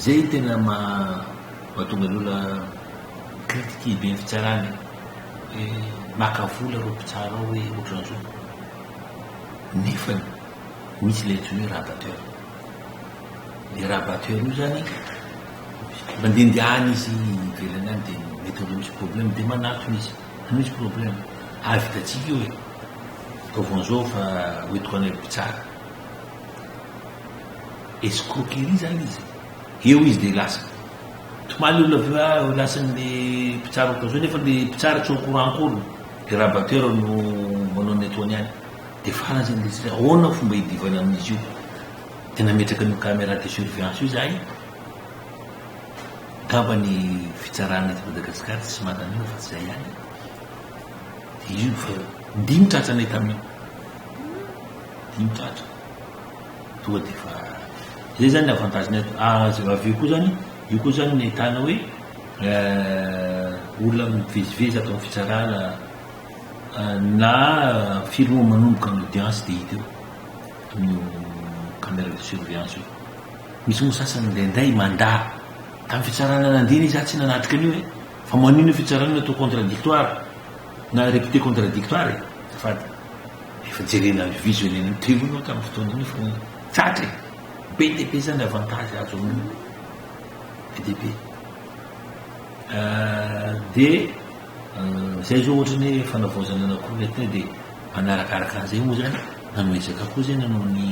zay tena mahatonga alola critiquer be ny fitsarany hoe makavola ro mpitsara ao hoe ohatran'izao nefany misy le antsoina hoe rabateur le rabateur io zany mandehandehan izy ivelany any dia mety olo misy problème dia manatona izy misy problème avitatsika io hoe kaovan'izao fa hoentiko anay mpitsara escroquerie zany izy eo izy dia lasa tomaly olona lasan'le mpitsara ohatran'izao nefa le mpitsara tsy courant-kory le rabateur no manao ny atoany any dia farany zany le tsira ahoana fomba hidivana amin'izy io tena metraka ny caméra de surveillance io zahay ngamba ny fitsarana eto Madagasikara tsy manana fa tsy zay ihany izy io fa dimy tratra anay tamin'io dimy tratra tonga dia fa zay zany avantagenay aveo koa zany io koa zany ny ahitana hoe olona mivezivezy atao amin'ny fitsarana na film manomboka ny audience dia hita eo no caméra de surveillance io misy moa sasany indraindray mandà tamin'ny fitsarana nandeha izy tsy nanatrika an'io hoe fa manino fitsarana atao contradictoire na réputé contradictoire fady efa jerena visionnena teonao tamin'ny fotoana iny fa tsatra be dia be zany avantage azo amin'io be dia be dia zay zao ohatrany hoe fanavaozana anak'olona tena dia manarakaraka an'izay moa zany nanoezaka koa zay nanao ny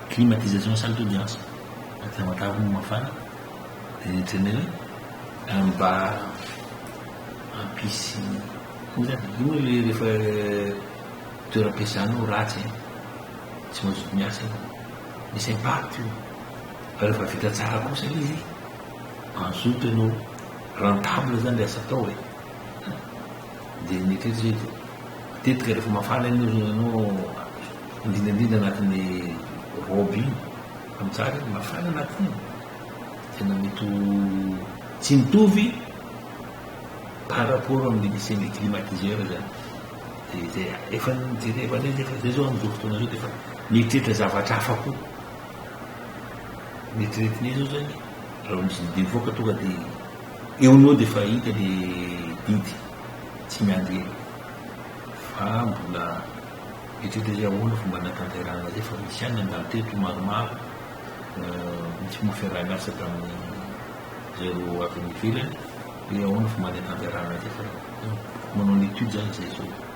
climatisation salle d'audience atamatavo mafana dia tena hoe mba ampisy zany io moa le rehefa toeram-piasanao ratsy tsy mazoto miasa misy impact io fa rehefa vita tsara kosa izy mazoto ianao rentable zany le asa atao e dia mety zay tetika rehefa mafana ianao indrindrandrindra anatin'ny robe iny amitsara mafana anatiny tena mety tsy mitovy par rapport amin'ny misy ny climatiseur zany dia zay efa nijerefa nay efa zay zao amin'izao fotoana zao dia efa mieritreritra zavatra hafa koa mieritriretinay zao zany raha misy dimy voaka tonga dia eonao dia efa hita le didy tsy miandry eny fa mbola mieritreritra zay ahoana fomba natanterahana zay fa misy ihany andalo teto maromaro misy moafiarahamiasa tamin'ny zero avy ny ivelany hoe ahoana fomba natanterahana zay fa manao ny étude zany zay zao